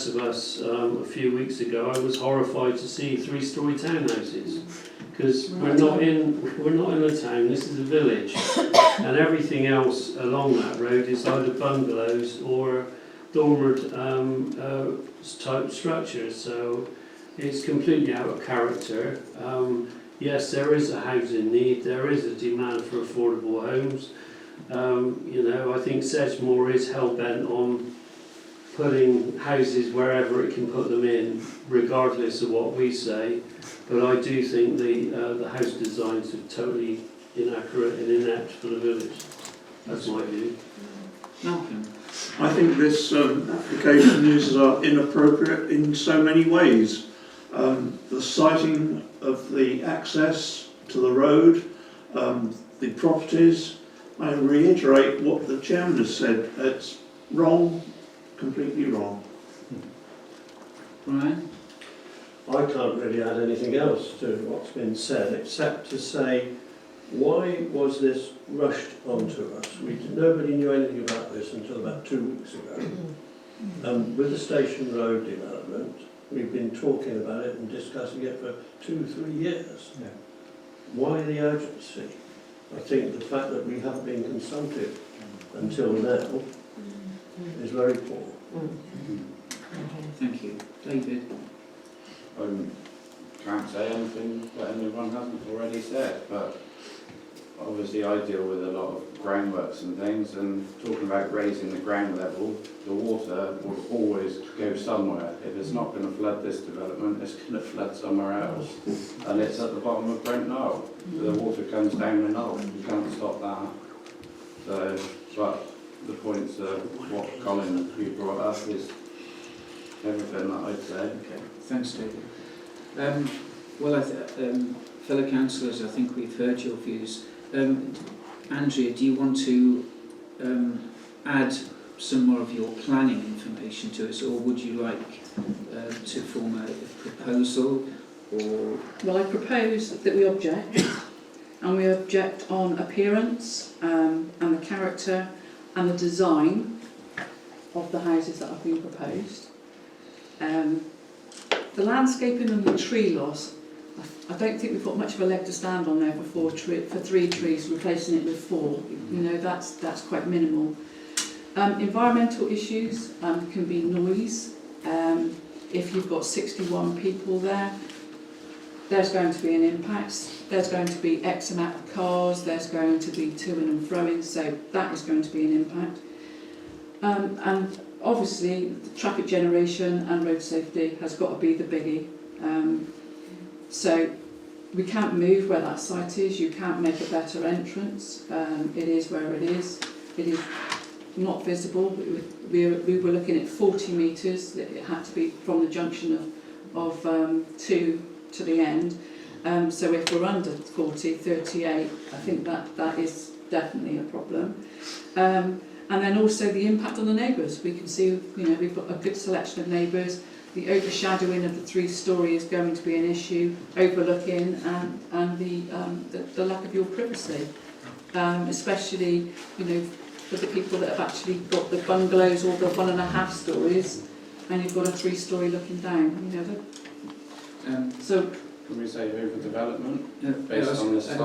of us a few weeks ago, I was horrified to see 3-storey townhouses, because we're not in a town. This is a village, and everything else along that road is either bungalows or dormer type structures. So it's completely out of character. Yes, there is a housing need. There is a demand for affordable homes. You know, I think Sedgemoor is hell bent on putting houses wherever it can put them in, regardless of what we say. But I do think the house designs are totally inaccurate and inept for the village. That's my view. Malcolm. I think this application is inappropriate in so many ways. The siting of the access to the road, the properties. I reiterate what the chairman has said. It's wrong, completely wrong. Brian? I can't really add anything else to what's been said, except to say, why was this rushed onto us? Nobody knew anything about this until about 2 weeks ago. With the Station Road development, we've been talking about it and discussing it for 2-3 years. Yeah. Why the urgency? I think the fact that we haven't been consulted until now is very poor. Thank you. David? Can't say anything that anyone hasn't already said, but obviously I deal with a lot of groundworks and things, and talking about raising the ground level, the water will always go somewhere. If it's not going to flood this development, it's going to flood somewhere else. And it's at the bottom of Brent Knoll. The water comes down the knoll. You can't stop that. So, but the points of what Colin you brought up is everything that I'd say. Okay. Thanks, David. Fellow councillors, I think we've heard your views. Andrea, do you want to add some more of your planning information to us, or would you like to form a proposal? Or well, I propose that we object, and we object on appearance and the character and the design of the houses that have been proposed. The landscaping and the tree loss, I don't think we've got much of a leg to stand on there for 3 trees, replacing it with 4. You know, that's quite minimal. Environmental issues can be noise. If you've got 61 people there, there's going to be an impact. There's going to be X amount of cars. There's going to be to and froing, so that is going to be an impact. And obviously, the traffic generation and road safety has got to be the biggie. So we can't move where that site is. You can't make a better entrance. It is where it is. It is not visible. We were looking at 40 metres. It had to be from the junction of 2 to the end. So if we're under 40, 38, I think that is definitely a problem. And then also the impact on the neighbours. We can see, you know, we've got a good selection of neighbours. The overshadowing of the 3-storey is going to be an issue, overlooking and the lack of your privacy, especially, you know, for the people that have actually got the bungalows or the 1.5 stories, and you've got a 3-storey looking down. You know, so. Can we say overdevelopment? No, Based on the size I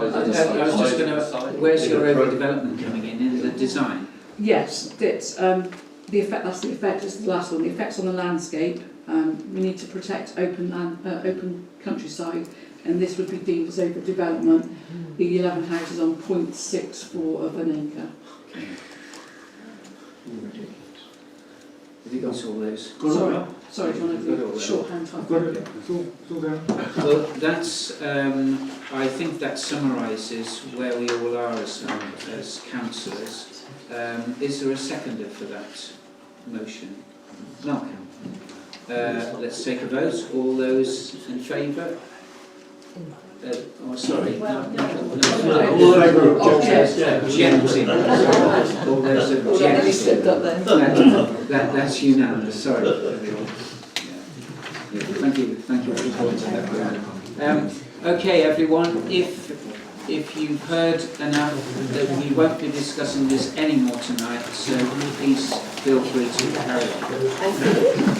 was just going to. Where's your overdevelopment coming in the design? Yes, it's the effect. That's the effect. It's the last one. The effects on the landscape. We need to protect open countryside, and this would be deemed as overdevelopment. The 11 houses on 0.64 of an acre. Have you got all those? Sorry, John, I've shorthand type. Got it. It's all there. Well, that's. I think that summaриses where we all are as councillors. Is there a seconder for that motion? Malcolm. Let's take a vote. All those in favour? Sorry. All over Objecting. All those objecting. That's unanimous. Sorry, everyone. Thank you for pointing that out. Okay, everyone. If if you've heard enough, that we won't be discussing this anymore tonight, so please feel free to carry on.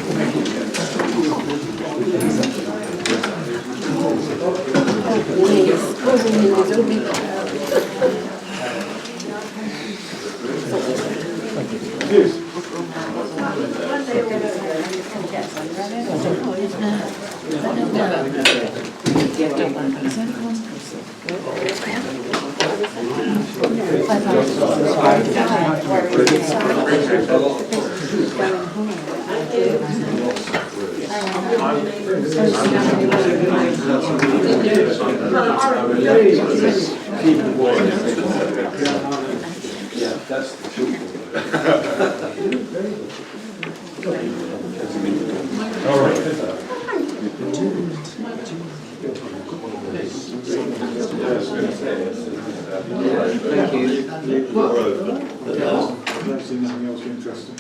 Thank you. Nothing else interesting.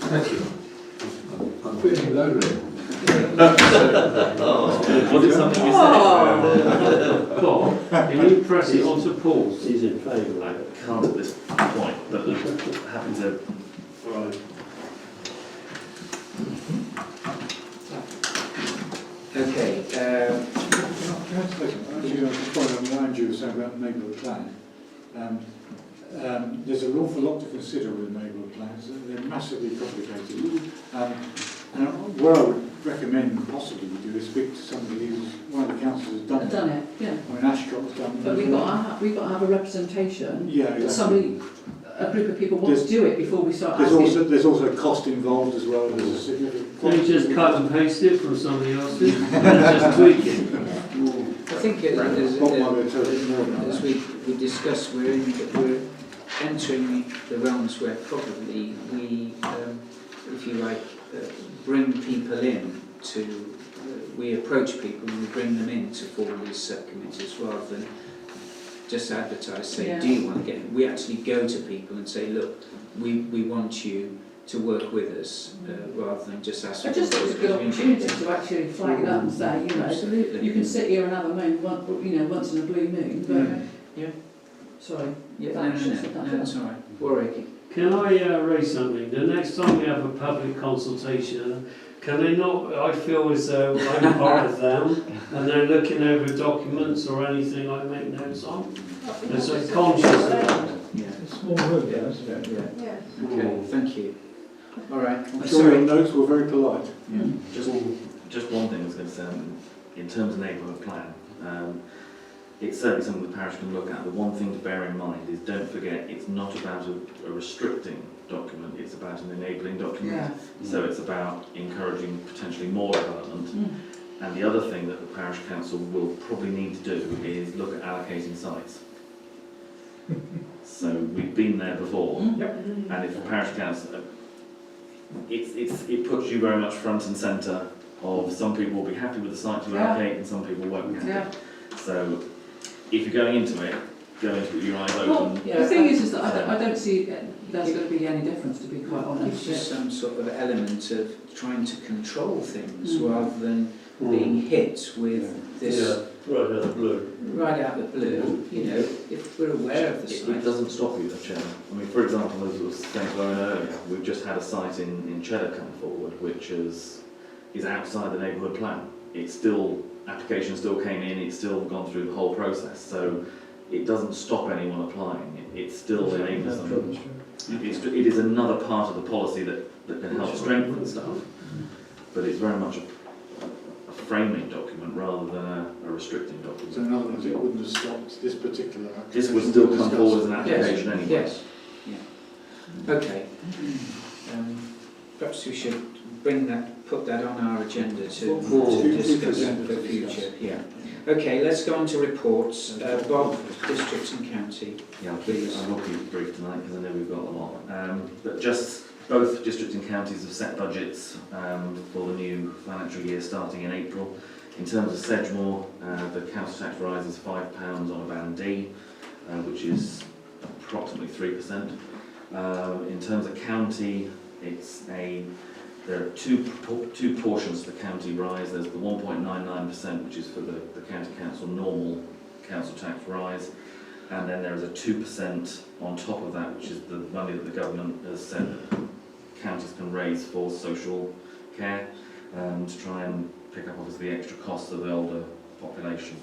Thank you. I'm feeling lonely. Was it something you said? Paul, can you press it onto Paul? He's in favour. I can't at this point, but happy to. Right. Okay. Congratulations. Actually, I just want to remind you of something about the neighbourhood plan. There's an awful lot to consider with neighbourhood plans. They're massively complicated. And what I would recommend possibly we do is speak to somebody who's, one of the councillors has done it. Done it, yeah. I mean, Ashcott's done it. But we've got to have a representation. Yeah, exactly. Somebody, a group of people want to do it before we start There's asking. there's also cost involved as well. There's a significant Can cost. you just cut and paste it from somebody else's? Just tweak it. I think as we discussed, we're entering the realms where probably we, if you like, bring people in to, we approach people and we bring them in to form these subcommittees rather than just advertise, say, Yeah. do you want to get in? We actually go to people and say, look, we want you to work with us, rather than just ask. I just thought it was a good opportunity to actually flag it up and say, you know, Absolutely. you can sit here and have a moan, once in a blue moon, but, Yeah. sorry. Yeah, no, it's all right. Warwick. Can I raise something? The next time we have a public consultation, can they not, I feel as though I'm part of them and they're looking over documents or anything I make notes on? They're so conscious of that. Yeah. Small room, Yeah. isn't it? Yeah. Okay, thank you. All right. I'm sure your notes were very polite. Just one thing I was going to say, in terms of neighbourhood plan, it's certainly something the parish can look at. The one thing to bear in mind is don't forget it's not about a restricting document, it's about an enabling document. Yeah. So it's about encouraging potentially more development. And the other thing that the parish council will probably need to do is look at allocating sites. So we've been there before, and if the parish council, it puts you very much front and centre of some people will be happy with the site to allocate and some people won't be happy. Yeah. So if you're going into it, go into it with your eyes Well, open. the thing is that I don't see there's going to be any difference, to be quite It's honest. just some sort of element of trying to control things rather than being hit with this right out of the blue. right out of the blue. You know, if we're aware of the It site. doesn't stop you, Chairman. I mean, for example, as I was saying to Lauren earlier, we've just had a site in Cheddar come forward, which is outside the neighbourhood plan. It's still, application still came in, it's still gone through the whole process, so it doesn't stop anyone applying. It still enables them. It is another part of the policy that can help strengthen stuff, but it's very much a framing document rather than a restricting document. So in other words, it wouldn't have stopped this particular application. This would still come discussed. forward as an application anyway. Yes. Yeah. Okay. Perhaps we should put that on our agenda to discuss in the future. Yeah. Okay, let's go on to reports. Bob, District and County. Yeah, Please. I will keep it brief tonight because I know we've got a lot. But just both districts and counties have set budgets for the new financial year starting in April. In terms of Sedgemoor, the council tax rise is £5 on a band D, which is approximately 3%. In terms of county, it's a there are two portions to the county rise. There's the 1.99%, which is for the county council normal council tax rise, and then there is a 2% on top of that, which is the money that the government has said counties can raise for social care, to try and pick up obviously the extra costs of the older population.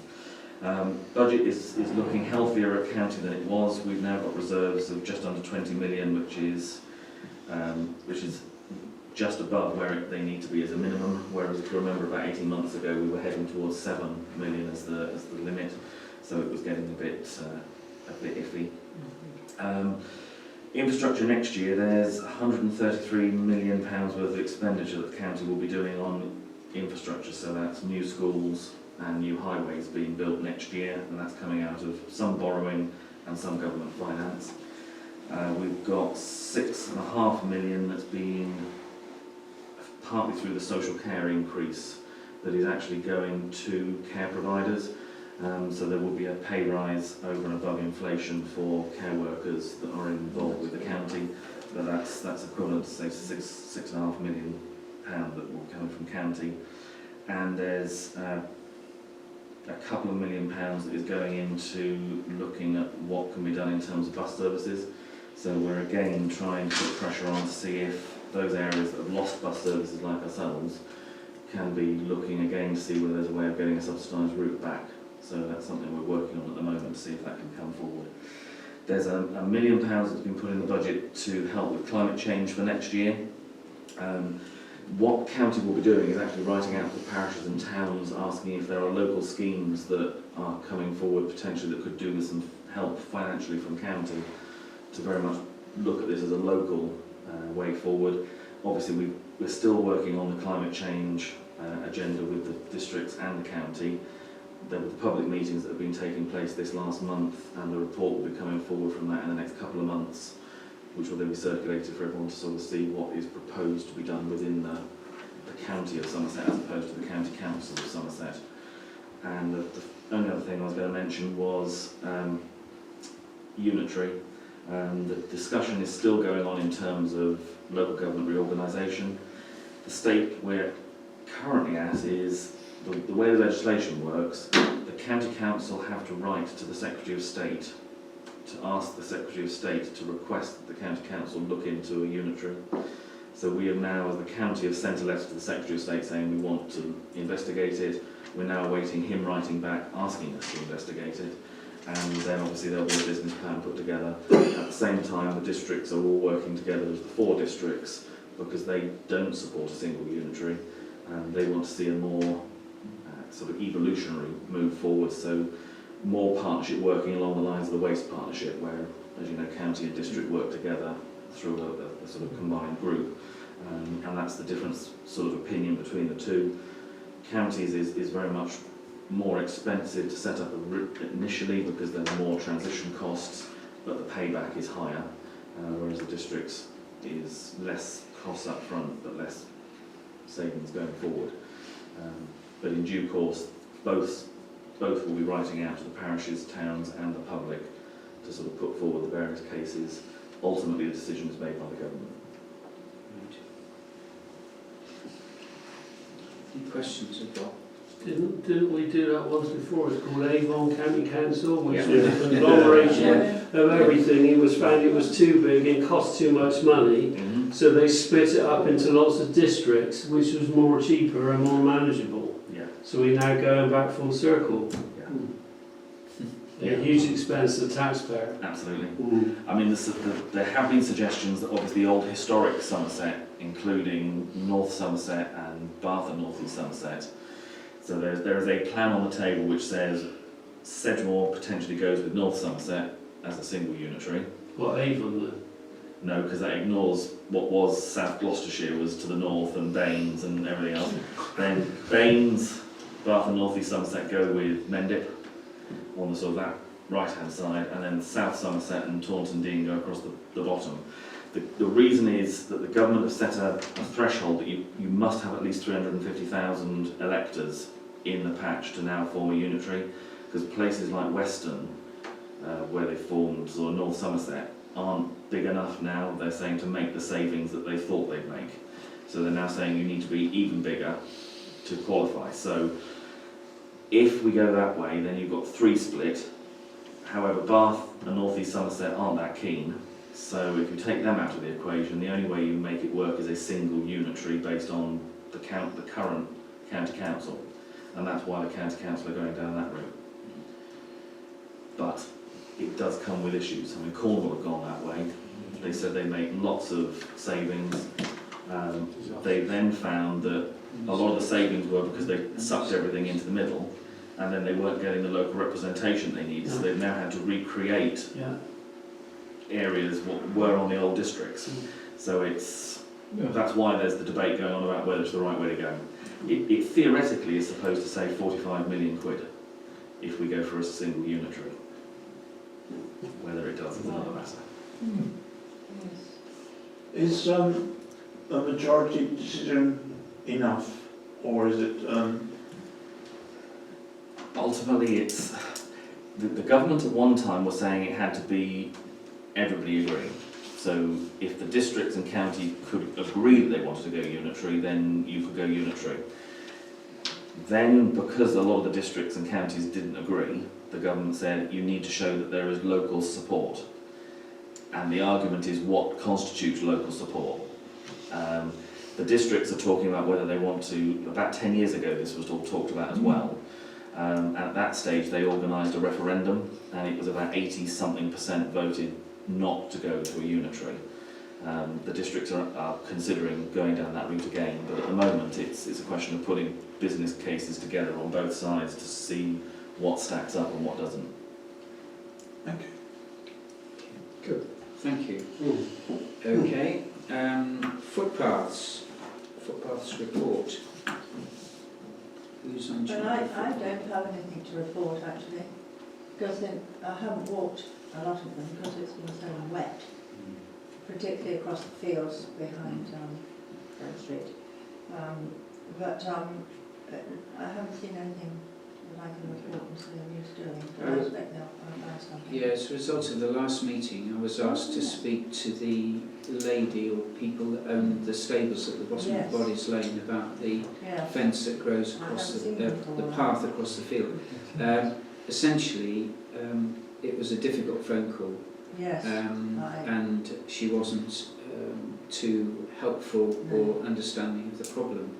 Budget is looking healthier at county than it was. We've now got reserves of just under 20 million, which is just above where they need to be as a minimum. Whereas if you remember about 18 months ago, we were heading towards 7 million as the limit, so it was getting a bit iffy. Infrastructure next year, there's £133 million worth of expenditure that the county will be doing on infrastructure, so that's new schools and new highways being built next year, and that's coming out of some borrowing and some government finance. We've got £6.5 million that's been partly through the social care increase that is actually going to care providers. So there will be a pay rise over and above inflation for care workers that are involved with the county, but that's equivalent to say £6.5 million that will come from county. And there's a couple of £1 million that is going into looking at what can be done in terms of bus services. So we're again trying to put pressure on to see if those areas that have lost bus services like ourselves can be looking again to see whether there's a way of getting a subsidised route back. So that's something we're working on at the moment to see if that can come forward. There's £1 million that's been put in the budget to help with climate change for next year. What county will be doing is actually writing out to parishes and towns asking if there are local schemes that are coming forward potentially that could do with some help financially from county, to very much look at this as a local way forward. Obviously we're still working on the climate change agenda with the districts and the county. There were the public meetings that have been taking place this last month, and the report will be coming forward from that in the next couple of months, which will then be circulated for everyone to sort of see what is proposed to be done within the county of Somerset as opposed to the county council of Somerset. And the only other thing I was going to mention was unitary. The discussion is still going on in terms of local government reorganisation. The state we're currently at is the way the legislation works. The county council have to write to the Secretary of State to ask the Secretary of State to request that the county council look into a unitary. So we have now, as the county, have sent a letter to the Secretary of State saying we want to investigate it. We're now awaiting him writing back asking us to investigate it. And then obviously there'll be a business plan put together. At the same time, the districts are all working together as the 4 districts because they don't support a single unitary. And they want to see a more sort of evolutionary move forward. So more partnership working along the lines of the waste partnership, where, as you know, county and district work together through a sort of combined group. And that's the different sort of opinion between the two. Counties is very much more expensive to set up a route initially because there are more transition costs, but the payback is higher, whereas the districts is less costs up front but less savings going forward. But in due course, both will be writing out to the parishes, towns and the public to sort of put forward the various cases. Ultimately the decision is made by the government. Any questions at all? Didn't we do that once before? It's called Avon County Council, which Yeah. was a conglomeration Yeah. of everything. It was found it was too big and cost too much money, so they split it up into lots of districts, which was more cheaper and more manageable. Yeah. So we're now going back full circle. Yeah. A huge expense to the taxpayer. Absolutely. I mean, there have been suggestions that obviously old historic Somerset, including North Somerset and Bath and North East Somerset. So there is a plan on the table which says Sedgemoor potentially goes with North Somerset as a single unitary. What, Avon then? No, because that ignores what was South Gloucestershire was to the north, and Baines and everything else. Then Baines, Bath and North East Somerset go with Mendip on the sort of that right-hand side, and then South Somerset and Taunton Deane go across the bottom. The reason is that the government have set a threshold that you must have at least 350,000 electors in the patch to now form a unitary, because places like Weston, where they formed, or North Somerset, aren't big enough now, they're saying, to make the savings that they thought they'd make. So they're now saying you need to be even bigger to qualify. So if we go that way, then you've got 3 split. However, Bath and North East Somerset aren't that keen. So if you take them out of the equation, the only way you make it work is a single unitary based on the current county council. And that's why the county council are going down that route. But it does come with issues. I mean, Cornwall have gone that way. They said they made lots of savings. They then found that a lot of the savings were because they sucked everything into the middle, and then they weren't getting the local representation they needed. So they've now had to recreate areas what were on the old districts. So that's why there's the debate going on about whether it's the right way to go. It theoretically is supposed to save 45 million quid if we go for a single unitary. Whether it does is another matter. Is a majority decision enough, or is it? Ultimately, it's the government at one time was saying it had to be everybody agreeing. So if the districts and county could agree that they wanted to go unitary, then you could go unitary. Then, because a lot of the districts and counties didn't agree, the government said you need to show that there is local support. And the argument is what constitutes local support. The districts are talking about whether they want to, about 10 years ago this was all talked about as well. At that stage they organised a referendum, and it was about 80-something% voted not to go to a unitary. The districts are considering going down that route again, but at the moment it's a question of putting business cases together on both sides to see what stacks up and what doesn't. Thank you. Good, thank you. Okay, footpaths report. Who's on Well, charge? I don't have anything to report actually, because I haven't walked a lot of them because it's been so wet, particularly across the fields behind Brent Street. But I haven't seen anything that I can report and say who's doing, but I expect they'll find something. Yeah, as a result of the last meeting, I was asked to speak to the lady or people that own the stables at the bottom Yes. of Bodies Lane about the Yeah. fence that grows across I haven't seen the path across the field. Essentially, it was a difficult phone call, Yes. and she wasn't too helpful or understanding of the problem.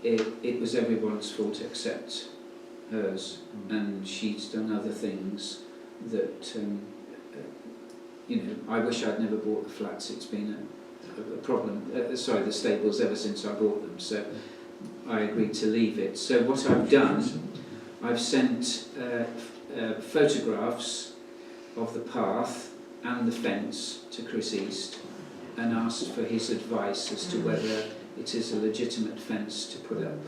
It was everyone's fault except hers, and she's done other things that, I wish I'd never bought the flats. It's been a problem, the stables ever since I bought them, so I agreed to leave it. So what I've done, I've sent photographs of the path and the fence to Chris East and asked for his advice as to whether it is a legitimate fence to put up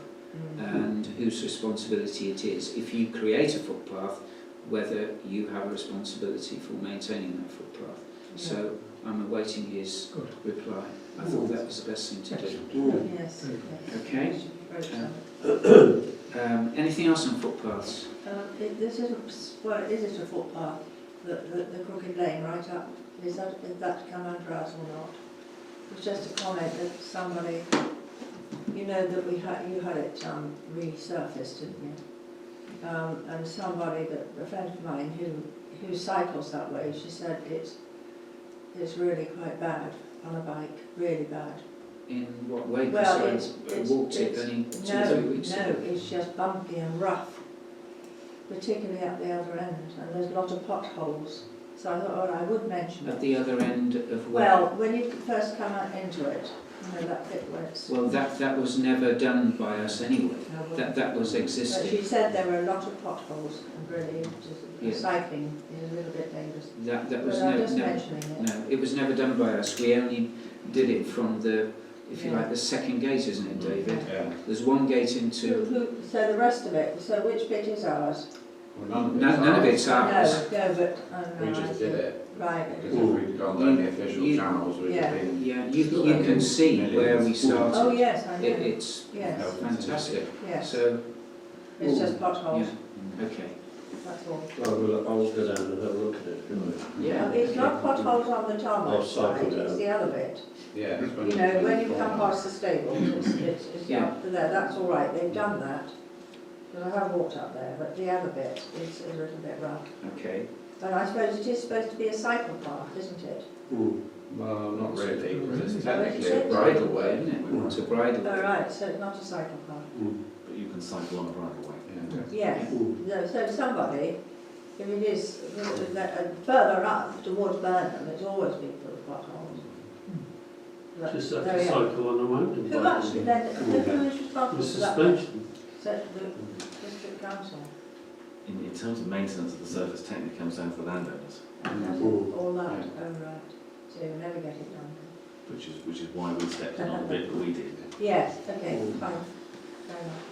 and whose responsibility it is. If you create a footpath, whether you have a responsibility for maintaining that footpath. So I'm awaiting his reply. I thought that was the best thing to do. Yes. Okay. Anything else on footpaths? This isn't, well, is it a footpath? The crooked lane right up, is that come under us or not? It's just a comment that somebody, that you had it resurfaced, didn't you? And somebody, a friend of mine who cycles that way, she said it's really quite bad on a bike, really bad. In what way? Well, Because I walked it only 2 or 3 weeks ago. No, it's just bumpy and rough, particularly at the other end, and there's a lot of potholes. So I thought, I would mention At it. the other end of where? Well, when you first come out into it, that bit where it's... Well, that was never done by us anyway. That was But existing. she said there were a lot of potholes, and really, Yeah. cycling is a little bit dangerous. That was But I'm just never. mentioning it. No, it was never done by us. We only did it from the, if you Yeah. like, the second gate, isn't it, David? Yeah. There's one gate into. So the rest of it, so which bit is ours? Well, None of it's ours. No, but... We just did it. Right. Because if we'd gone down the official You- channels, we'd have been... Yeah, you can see where we started. Oh, yes, I know. It's Yes, fantastic. yes. So, It's just potholes. okay. that's all. I'll go down and have a look at it. Yeah. It's not potholes on the tarmac I'll cycle side, it's down. the other bit. Yeah. You know, when you come past the stables, it's Yeah. up to there, that's all right, they've done that. Because I have walked up there, but the other bit is a little bit rough. Okay. And I suppose it is supposed to be a cycle path, isn't it? Well, not really, because it's Well, technically it's a bridle way, isn't isn't it? it? It's a bridle Oh, way. right, so it's not a cycle path. But you can cycle on a bridleway. Yes, so somebody, if it is further up towards Burnham, it's always been full of potholes. But Just have there to we are. cycle on a mountain Who bike. actually then, who is responsible With for that? suspension. So the district council, In terms of maintenance of the surface, technically comes down to the landowners, and that's all that, oh right, so you'll never get it done. which is why we stepped in on the bit that we did. Yes, okay, fine, fair enough.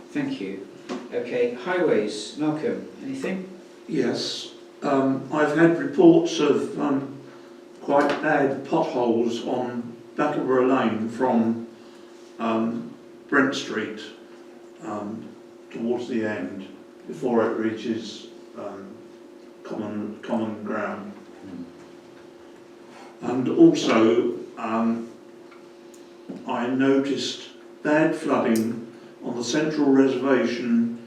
Thank you. Okay, highways. Malcolm, anything? Yes, I've had reports of quite bad potholes on Battleborough Lane from Brent Street towards the end, before it reaches common ground. And also, I noticed bad flooding on the central reservation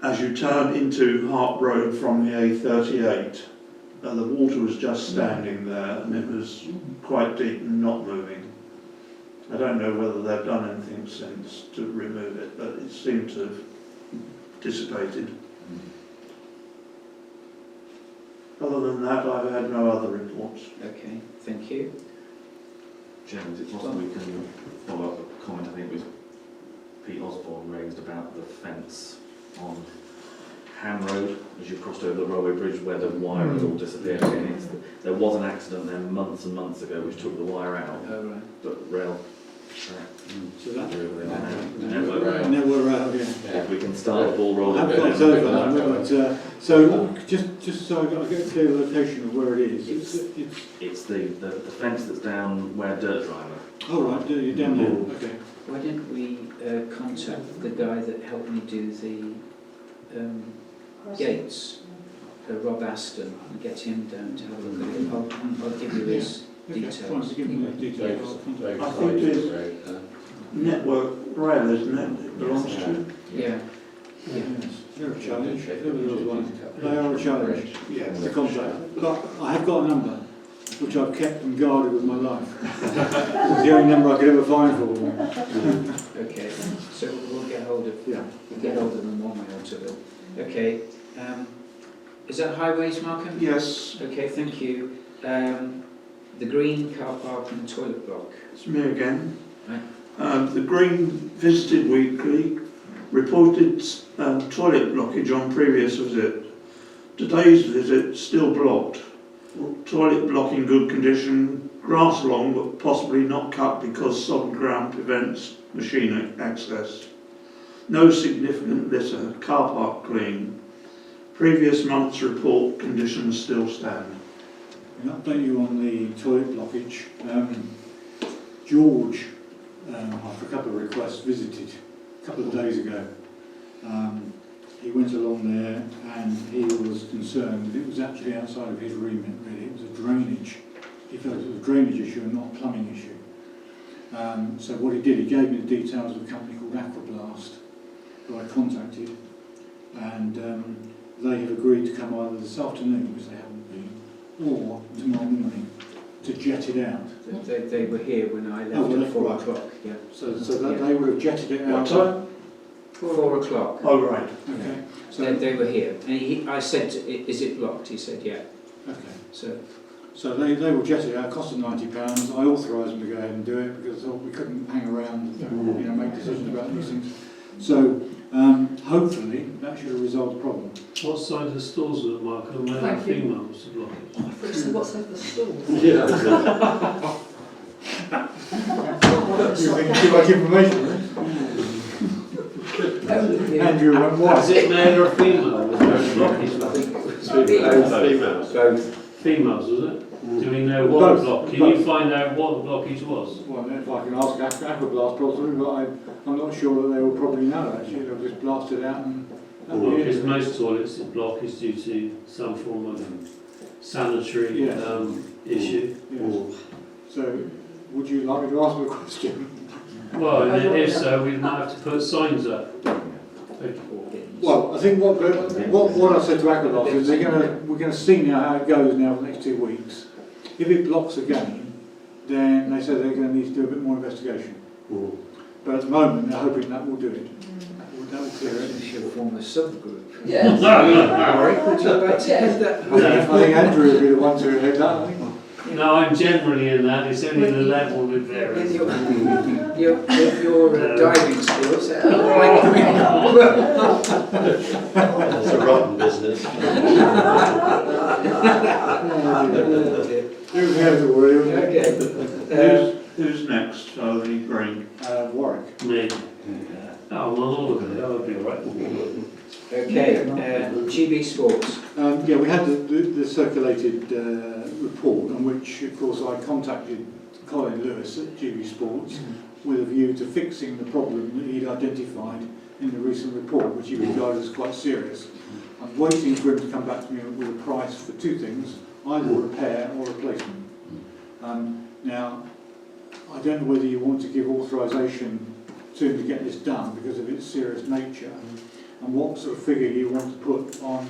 as you turn into Hart Road from the A38. The water was just standing there and it was quite deep and not moving. I don't know whether they've done anything since to remove it, but it seemed to have dissipated. Other than that, I've had no other reports. Okay, thank you. Chairman, is it possible we can follow up a comment I think was Pete Osborne raised about the fence on Ham Road as you crossed over the railway bridge where the wire had all disappeared again. There was an accident there months and months ago which took the wire out, All right. but rail So that, network. yeah. If we can start the ball rolling. I've got over, but so just so I get a clear location of where it is. It's the fence that's down where Dirt Driver. Oh right, you're down there. Okay. Why didn't we contact the guy that helped me do the gates, Rob Aston, and get him down to have a look at it? I'll give you his Okay, details. fine, so give me the details. I think it's Network Rail, isn't it? It belongs to. Yeah. Yes, they're a challenge. They are a challenge. Yes. The contact. But I have got a number which I've kept and guarded with my life. It's the only number I could ever find for them. Okay, so we'll get hold of Yeah. them one way or two. Okay, is that highways, Malcolm? Yes, Okay, thank you. The green car park and toilet block. it's me again. Right. The Green visited weekly, reported toilet blockage on previous visit. Today's visit still blocked. Toilet block in good condition, grass long but possibly not cut because sodden ground prevents machine access. No significant litter, car park clean. Previous month's report, conditions still stand. An update you on the toilet blockage. George, after a couple of requests, visited a couple of days ago. He went along there and he was concerned that it was actually outside of his remit really. It was a drainage. He felt it was a drainage issue and not a plumbing issue. So what he did, he gave me the details of a company called Aquablast who I contacted, and they have agreed to come either this afternoon, which they haven't been, or tomorrow morning to jet it out. They were here when I left Oh, well, at 4 right. o'clock. Yeah. So that they would have jetted it out. What time? 4 o'clock. Oh, right. Okay. They were here, and I said, "Is it blocked?" He said, "Yeah." Okay. So they will jet it out. Cost them £90. I authorised them to go ahead and do it because I thought we couldn't hang around, make decisions about these things. So hopefully that should have resolved the problem. What side of the stores was it, Mark? Male and females blockage? I thought you said what's over the stall? Yeah. You think too much information? Andrew went Was white. it male or female? Was there a blockage? I think it was females. Both. Females, was it? Do we know what Both. block? Can you find out what the blockage was? Well, if I can ask Aquablast probably, but I'm not sure that they will probably know actually. They'll just blast it out and Because most toilets block is due to some form of sanitary Yes. issue. Yes. So, would you like me to ask the question? Well, and then if so, we might have to put signs up. Well, I think what I said to Aqualock is we're going to see now how it goes now for the next 2 weeks. If it blocks again, then they said they're going to need to do a bit more investigation. But at the moment, they're hoping that will do it. That will clear it. We should form a subgroup. Yes. Warwick, would you like to head that? I think Andrew will be the one to head that, I think. No, I'm generally in that. It's only the level that varies. With your diving skills, It's a rotten business. Who has it, William? Okay. Who's next? Oh, the brain. Warwick. Me. Oh, well, all of it. That would be all right. Okay, GB Sports. Yeah, we had the circulated report, on which, of course, I contacted Colin Lewis at GB Sports with a view to fixing the problem that he'd identified in the recent report, which he regarded as quite serious. I'm waiting for him to come back to me with a price for two things, either repair or replacement. Now, I don't know whether you want to give authorisation to him to get this done because of its serious nature, and what sort of figure you want to put on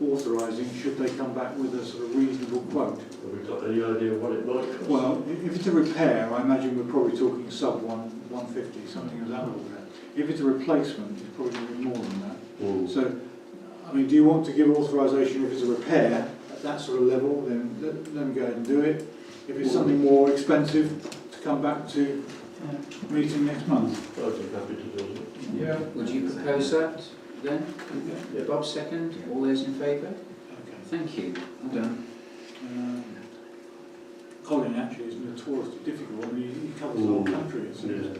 authorising should they come back with a sort of reasonable quote. Have we got any idea what it might cost? Well, if it's a repair, I imagine we're probably talking sub 150, something of that order. If it's a replacement, it's probably going to be more than that. So, I mean, do you want to give authorisation if it's a repair at that sort of level, then let them go ahead and do it. If it's something more expensive, to come back to meeting next month. I'd be happy to do it. Yeah. Would you propose that then? Yeah. Bob second. All those in favour? Okay. Thank you. Well done. Colin actually is notoriously difficult. I mean, he covers the whole country, it seems.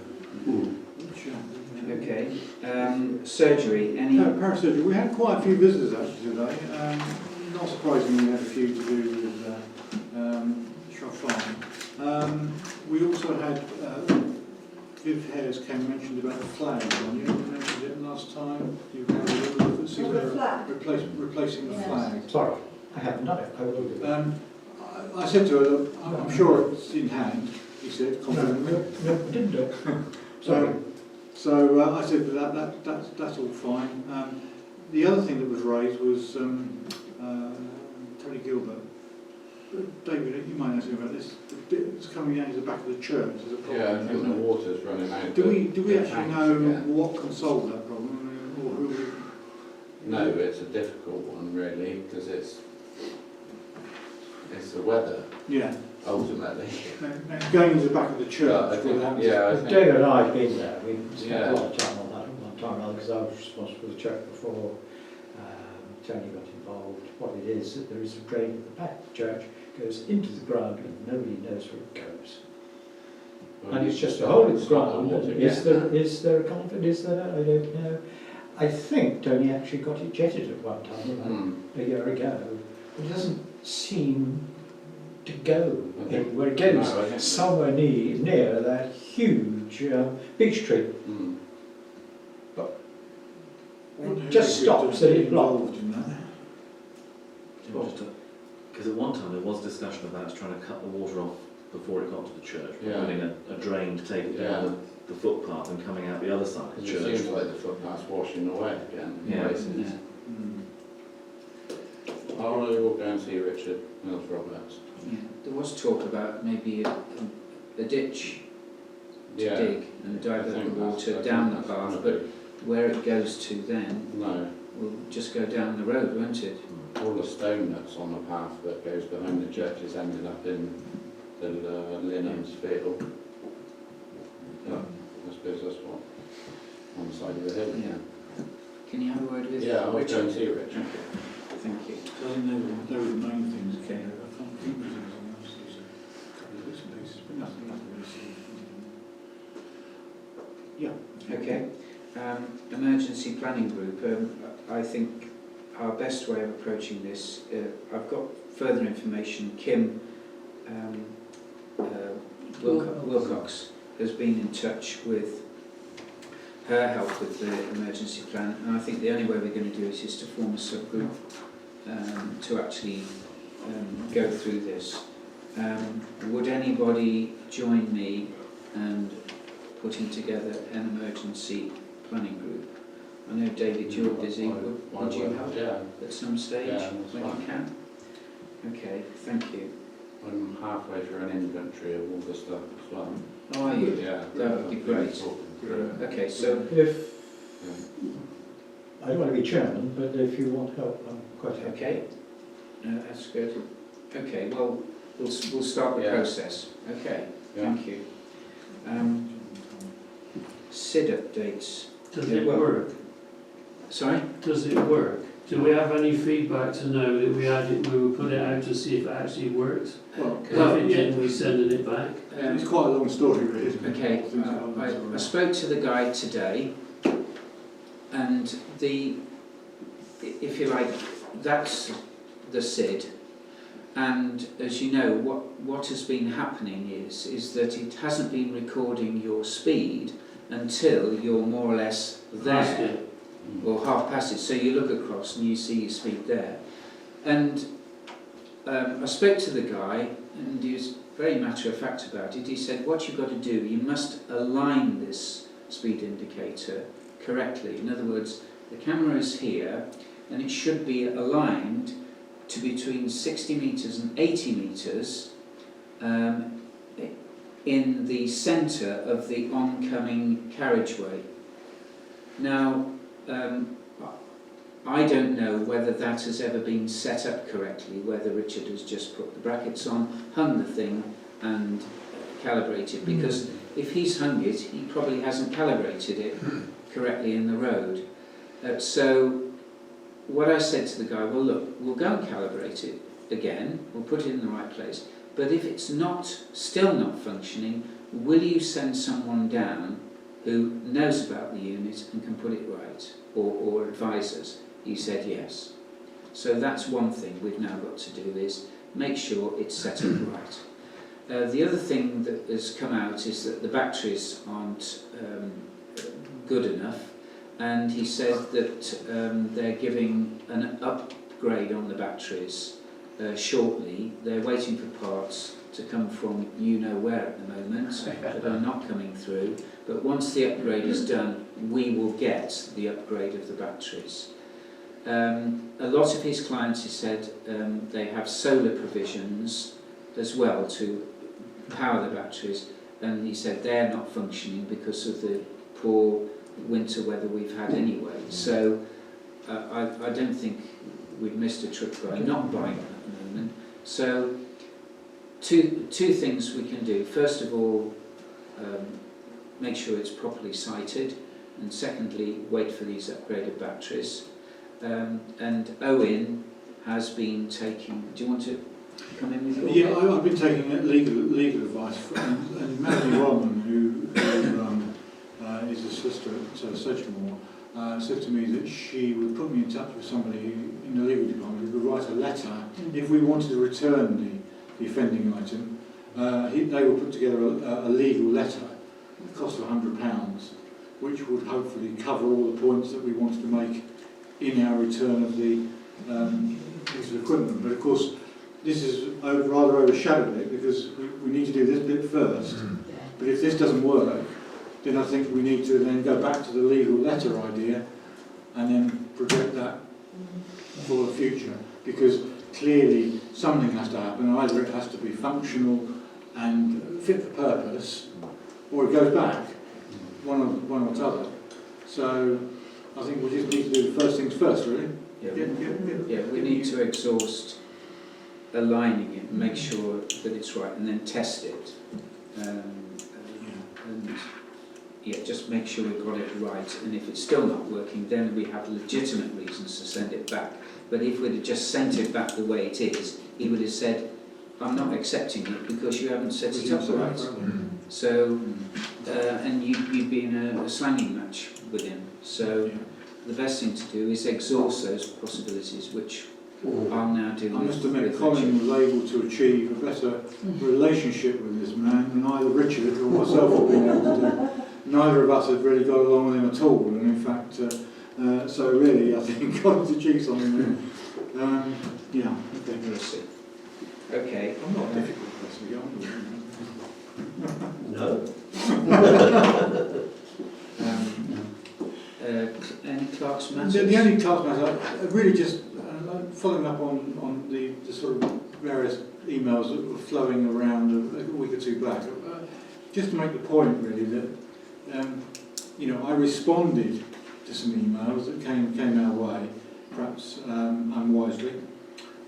Okay. Surgery. Any? Parasurgery. We had quite a few visitors actually today. Not surprisingly, we had a few to do with Shrub Farm. We also had Viv Hares mentioned about the flag. You mentioned it last time. You had a little look at see whether replacing the flag. Sorry, I haven't done it. I will do it. I said to her, look, I'm sure it's in hand. He said confidently. No, I didn't do it. Sorry. So I said that's all fine. The other thing that was raised was Tony Gilbert. David, you might know something about this. The bit that's coming out of the back of the church is a problem. Yeah, I think the water's running out. Do we actually know what can solve that problem, or who? No, it's a difficult one really, because it's the weather Yeah. ultimately. Now, going to the back of the church. I think, I think, David and I have been there. We spent Yeah. a lot of time on that at one time, because I was responsible for the church before Tony got involved. What it is, that there is a drain at the back of the church, goes into the ground, and nobody knows where it goes. And it's just a hole in the ground. Is there a conflict? Is there? I don't know. I think Tony actually got it jetted at one time, about a year ago. But it doesn't seem to go anywhere. It goes somewhere near that huge beech tree. But it just stops and it blocks. Because at one time there was discussion about trying to cut the water off before it got to the church, putting a drain to take it down the footpath and coming out the other side of the it church. seems like the footpath's washing away again. Yeah. Places. I'll go and see Richard Mills Roberts. Yeah. There was talk about maybe a ditch to dig and divert the water down the path, but where it goes to then will just go down the road, won't it? All the stone that's on the path that goes behind the church is ended up in the Linham's field. I suppose that's what, on the side of the hill. Yeah. Can you have a word with Yeah, I'll go and Richard? see Richard. Thank you. I think they were the main things that came out. I can't think of anything else. There's a couple of bits and pieces, but nothing really significant. Yeah. Okay. Emergency planning group. I think our best way of approaching this, I've got further information. Kim Wilcox has been in touch with her help with the emergency plan, and I think the only way we're going to do it is to form a subgroup to actually go through this. Would anybody join me and putting together an emergency planning group? I know, David, you're busy. Would you help at some stage when you can? Okay, thank you. I'm halfway through an inventory of all the stuff as well. Oh, are you? Yeah. That would be great. Okay, so If, I don't want to be chairman, but if you want help, I'm quite happy. okay, no, that's good. Okay, well, we'll start the process. Okay, thank you. SID updates. Does it work? Sorry? Does it work? Do we have any feedback to know that we will put it out to see if it actually works? Well, If it didn't, we sending it back? it's quite a long story, really, isn't it? Okay, I spoke to the guy today, and if you like, that's the SID. And as you know, what has been happening is that it hasn't been recording your speed until you're more or less there, or half past it. So you look across and you see your speed there. And I spoke to the guy, and he was very matter-of-fact about it. He said, what you've got to do, you must align this speed indicator correctly. In other words, the camera is here, and it should be aligned to between 60 metres and 80 metres in the centre of the oncoming carriageway. Now, I don't know whether that has ever been set up correctly, whether Richard has just put the brackets on, hung the thing and calibrated, because if he's hung it, he probably hasn't calibrated it correctly in the road. So what I said to the guy, well look, we'll go and calibrate it again, we'll put it in the right place, but if it's still not functioning, will you send someone down who knows about the unit and can put it right, or advise us? He said yes. So that's one thing we've now got to do, is make sure it's set up right. The other thing that has come out is that the batteries aren't good enough, and he said that they're giving an upgrade on the batteries shortly. They're waiting for parts to come from you-know-where at the moment, that are not coming through. But once the upgrade is done, we will get the upgrade of the batteries. A lot of his clients, he said, they have solar provisions as well to power the batteries, and he said they're not functioning because of the poor winter weather we've had anyway. So I don't think we've missed a trick by not buying them at the moment. So two things we can do. First of all, make sure it's properly sited, and secondly, wait for these upgraded batteries. And Owen has been taking... Do you want to come in with your... Yeah, I've been taking legal advice from and Melanie Roman, who is a solicitor at Sedgemoor, said to me that she would put me in touch with somebody in the legal department who could write a letter if we wanted to return the offending item. They will put together a legal letter, it cost £100, which would hopefully cover all the points that we wanted to make in our return of the piece of equipment. But of course, this has rather overshadowed it, because we need to do this bit first. But if this doesn't work, then I think we need to then go back to the legal letter idea and then project that for the future, because clearly something has to happen. Either it has to be functional and fit for purpose, or it goes back, one or the other. So I think we just need to do the first things first, really. Yeah, we need to exhaust aligning it and make sure that it's right, and then test it. And yeah, just make sure we've got it right, and if it's still not working, then we have legitimate reasons to send it back. But if we'd have just sent it back the way it is, he would have said, I'm not accepting it because you haven't set it up right. So, and you've been a slanging match with him. So the best thing to do is exhaust those possibilities, which I'll now do. I must admit, Colin was able to achieve a better relationship with this man than either Richard or myself have been able to do. neither of us had really got along with him at all, and in fact, so really, I think got to choose something. Yeah, okay. We'll see. Okay. I'm not difficult, personally, No. Any clerk's matters? The only clerk's matter, really just following up on the sort of various emails that were flowing around a week or two back, just to make the point really that, I responded to some emails that came our way, perhaps unwisely,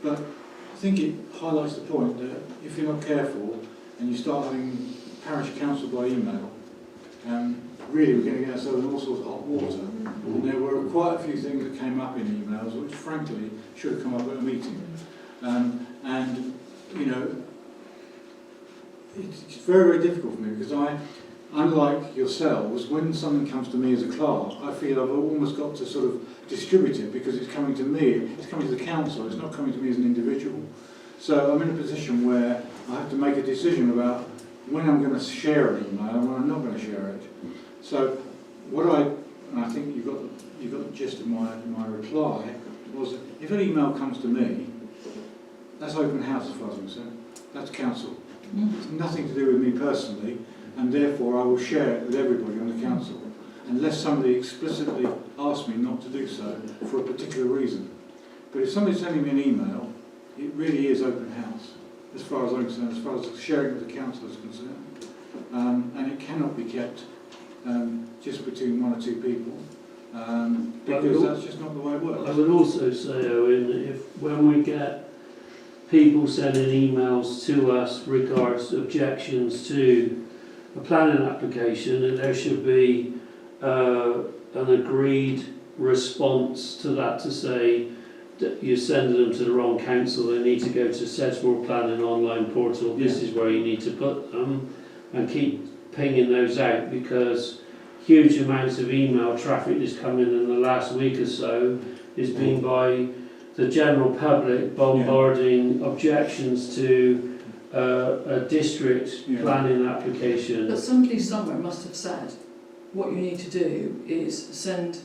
but I think it highlights the point that if you're not careful and you start having parish council by email, really we're going to get ourselves in all sorts of hot water. And there were quite a few things that came up in emails which frankly should have come up at a meeting. It's very, very difficult for me because unlike yourselves, when something comes to me as a clerk, I feel I've almost got to sort of distribute it because it's coming to me, it's coming to the council, it's not coming to me as an individual. So I'm in a position where I have to make a decision about when I'm going to share an email and when I'm not going to share it. So and I think you got the gist of my reply, was that if an email comes to me, that's open house as far as I'm concerned. That's council. It's nothing to do with me personally, and therefore I will share it with everybody on the council, unless somebody explicitly asks me not to do so for a particular reason. But if somebody's sending me an email, it really is open house, as far as I'm concerned, as far as sharing with the council is concerned. And it cannot be kept just between one or two people, because that's just not the way it works. I would also say, Owen, when we get people sending emails to us regards objections to a planning application, and there should be an agreed response to that to say that you're sending them to the wrong council, they need to go to Sedgemoor Planning online portal, this is where you need to put them, and keep pinging those out, because huge amounts of email traffic that's come in the last week or so is being by the general public bombarding objections to a district planning application. But somebody somewhere must have said what you need to do is send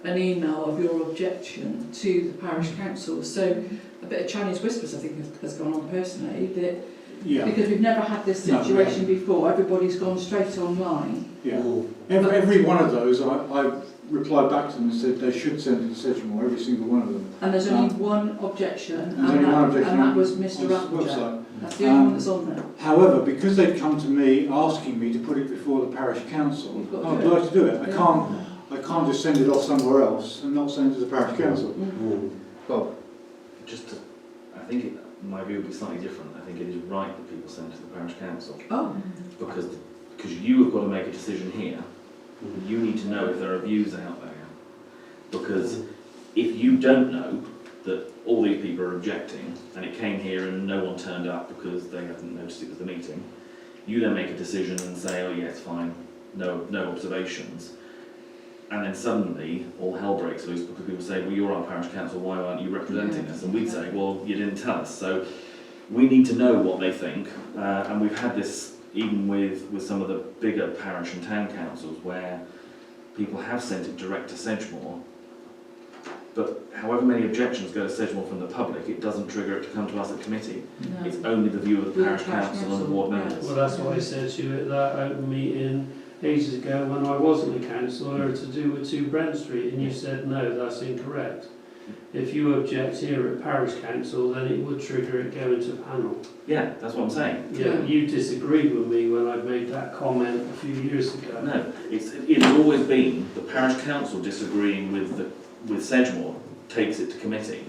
an email of your objection to the parish council. So a bit of Chinese whispers I think has gone on personally, that because we've never had this situation before, everybody's gone straight online. Yeah. Every one of those, I replied back to them and said they should send it to Sedgemoor, every single one of them. And there's only one objection, and and that was Mr. Applejack. That's the only one that's on there. However, because they've come to me asking me to put it before the parish council, I'm obliged to do it. I can't just send it off somewhere else and not send it to the parish council. Well, I think my view would be slightly different. I think it is right that people send to the parish council. Oh. Because you have got to make a decision here. You need to know if there are views out there. Because if you don't know that all these people are objecting, and it came here and no one turned up because they hadn't noticed it was the meeting, you then make a decision and say, oh yeah, it's fine, no observations. And then suddenly all hell breaks loose because people say, well, you're our parish council, why aren't you representing us? And we'd say, well, you didn't tell us. So we need to know what they think, and we've had this even with some of the bigger parish and town councils where people have sent it direct to Sedgemoor, but however many objections go to Sedgemoor from the public, it doesn't trigger it to come to us at committee. No. It's only the view of the parish council and the ward members. Well, that's what I said to you at that open meeting ages ago when I wasn't a councillor, to do with 2 Brent Street, and you said no, that's incorrect. If you object here at parish council, then it would trigger it going to panel. Yeah, that's what I'm saying. Yeah, you disagreed with me when I made that comment a few years ago. No, it has always been the parish council disagreeing with Sedgemoor takes it to committee.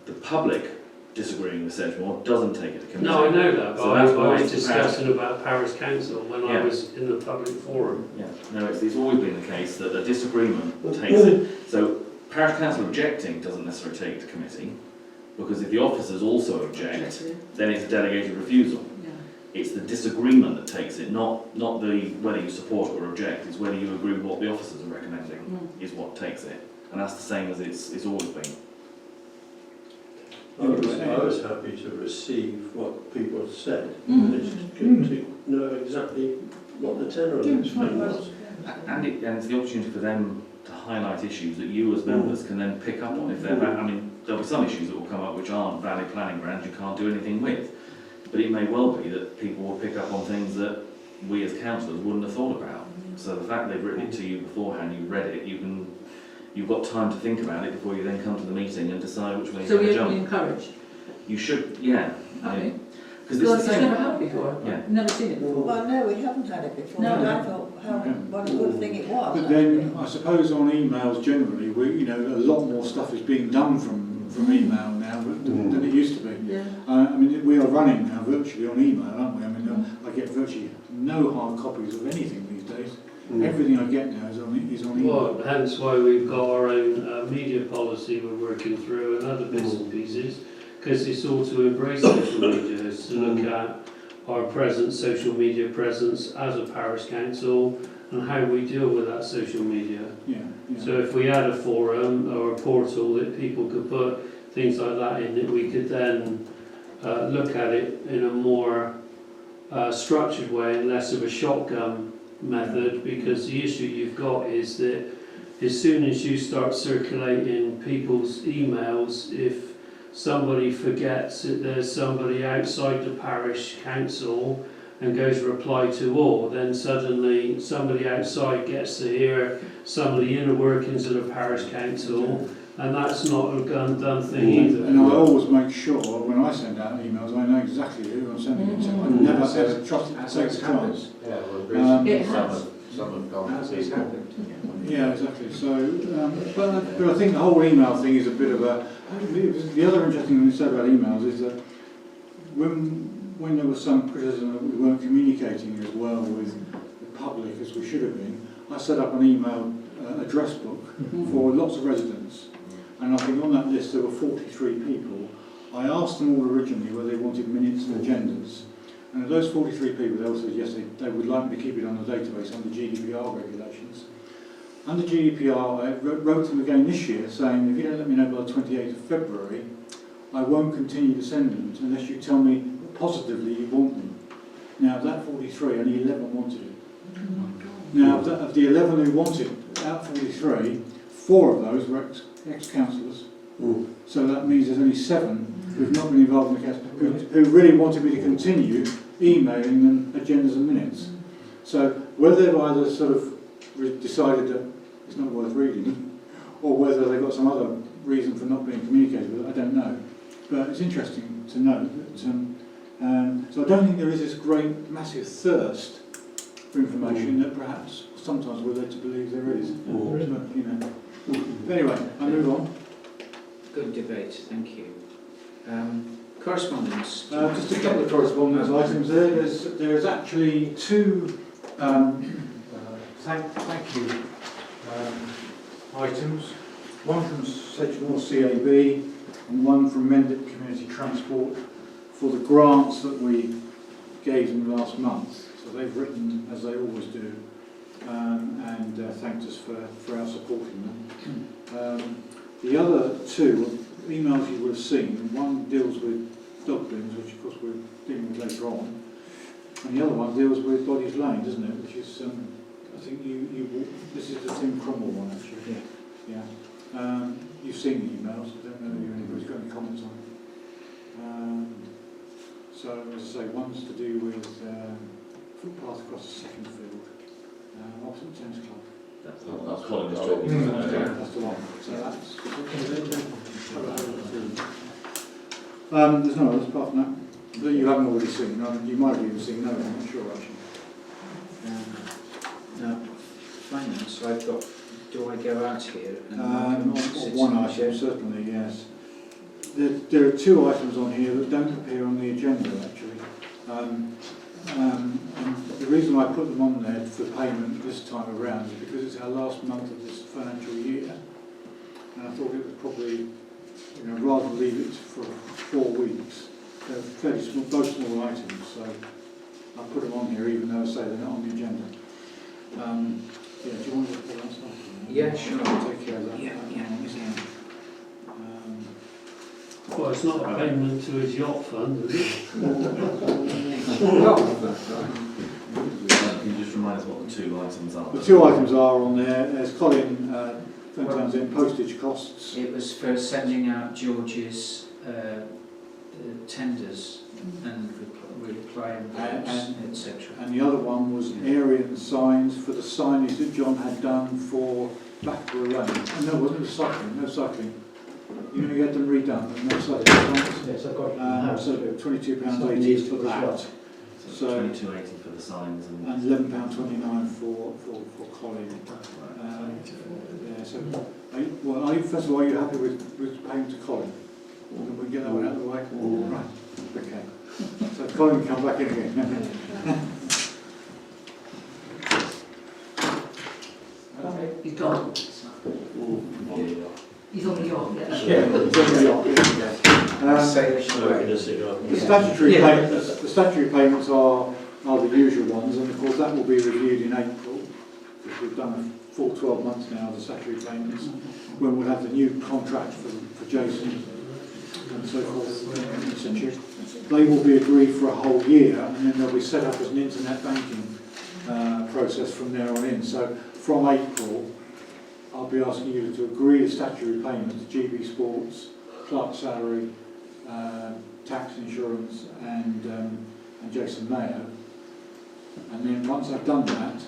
The public disagreeing with Sedgemoor doesn't take it to committee. No, I know that, but So that's I why was it's discussing about parish council when I Yeah. was in the public forum. Yeah, no, it's always been the case that a disagreement takes it. So parish council objecting doesn't necessarily take it to committee, because if the officers also object, then it's a delegated refusal. Yeah. It's the disagreement that takes it, not the whether you support or object. It's whether you agree with what the officers are recommending is what takes it, and that's the same as it's always been. I was happy to receive what people said, and it's good to know exactly what the tenor of this thing was. And it's the opportunity for them to highlight issues that you as members can then pick up on. If they're, I mean, there'll be some issues that will come up which aren't valid planning grounds you can't do anything with. But it may well be that people will pick up on things that we as councillors wouldn't have thought about. So the fact they've written it to you beforehand, you read it, you've got time to think about it before you then come to the meeting and decide which way you're So going to we jump. encourage. You should, yeah. Okay. Because Well, it's it's the never same. happened before. Yeah. I've never seen it before. Well, no, we haven't had it before, No. and I thought what a good thing it was. But then, I suppose on emails generally, a lot more stuff is being done from email now than it used to be. Yeah. I mean, we are running now virtually on email, aren't we? I mean, I get virtually no hard copies of anything these days. Everything I get now is on email. Well, hence why we've got our own media policy we're working through and other bits and pieces, because it's all to embrace social media, it's to look at our present social media presence as a parish council and how we deal with that social media. Yeah. So if we had a forum or a portal that people could put things like that in, that we could then look at it in a more structured way and less of a shotgun method, because the issue you've got is that as soon as you start circulating people's emails, if somebody forgets that there's somebody outside the parish council and goes reply to all, then suddenly somebody outside gets to hear some of the inner workings of the parish council, and that's not a done thing either. And I always make sure when I send out emails, I know exactly who I'm sending it to. I never ever trust it to take the time. Yeah, well, It recently has. some have gone As to has people. happened. Yeah, exactly. So, but I think the whole email thing is a bit of a. The other interesting thing to say about emails is that when there was some criticism that we weren't communicating as well with the public as we should have been, I set up an email address book for lots of residents, and I think on that list there were 43 people. I asked them all originally whether they wanted minutes and agendas, and of those 43 people, they all said yes, they would like me to keep it on the database under GDPR regulations. Under GDPR, I wrote them again this year saying, if you don't let me know by the 28th of February, I won't continue to send them unless you tell me positively you want them. Now, of that 43, only 11 wanted it. Now, of the 11 who wanted out of 43, 4 of those were ex-councillors. So that means there's only 7 who've not been involved in the council, who really wanted me to continue emailing them agendas and minutes. So whether they've either sort of decided that it's not worth reading, or whether they've got some other reason for not being communicated with, I don't know. But it's interesting to know that. So I don't think there is this great, massive thirst for information that perhaps sometimes we're led to believe there is. But, But anyway, I move on. Good debate, thank you. Correspondence. Just a couple of correspondence items there. There's actually 2 thank you items. One from Sedgemoor CAB and one from Mendip Community Transport for the grants that we gave them last month. So they've written, as they always do, and thanked us for our supporting them. The other 2 emails you would have seen, one deals with dog bins, which of course we're dealing with later on, and the other one deals with Bodies Lane, doesn't it? Which is, I think this is the Tim Cromwell one actually. Yeah. You've seen the emails, I don't know if anybody's got any comments on it. So, as I say, one's to do with footpath across the second field, opposite the tennis club. That's Colin was talking about. That's the one. So there's no others apart from that you haven't already seen. You might have even seen. No, I'm not sure actually. Now, finance, I've got, do I go out here? One item, certainly, yes. There are 2 items on here that don't appear on the agenda actually. And the reason I put them on there for payment this time around is because it's our last month of this financial year, and I thought it would probably, rather than leave it for 4 weeks. They're fairly small, both small items, so I put them on here even though I say they're not on the agenda. Do you want to put that stuff? Yeah, sure. I'll take care of that. Yeah. Well, it's not a payment to his yacht fund, is it? Can you just remind us what the two items are. The two items are on there. There's Colin in postage costs. It was for sending out George's tenders and replying And- etc. And the other one was area and signs for the signage that John had done for Blackpool Lane. And no, wasn't it cycling? No cycling. You know, you had them redone, and no cycling. Yes, I've got it in the house. So £22.80 for that. So 22.80 for the signs and And £11.29 for Colin. Yeah, so, first of all, are you happy with paying to Colin? Can we get that one out of the way? Right, okay. So Colin can come back in again. He's gone. He's on the yacht, yeah. The statutory payments are the usual ones, and of course that will be reviewed in April, because we've done a full 12 months now of the statutory payments, when we'll have the new contract for Jason and so forth, etc. They will be agreed for a whole year, and then they'll be set up as an internet banking process from there on in. So from April, I'll be asking you to agree the statutory payments, GB Sports, clerk salary, tax, insurance, and Jason Mayo. And then once I've done that,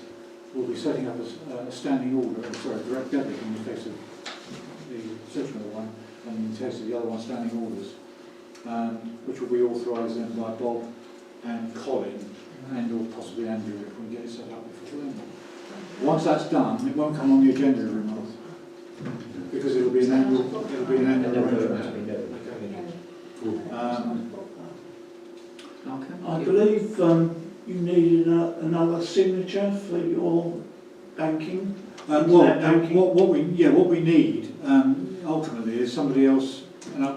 we'll be setting up a standing order, direct debit in the case of the Sedgemoor one, and in the case of the other one, standing orders, which will be authorised then by Bob and Colin, and or possibly Andrew if we get it set up before then. Once that's done, it won't come on the agenda every month, because it'll be an annual arrangement. I believe you needed another signature for your banking. What we need ultimately is somebody else. And I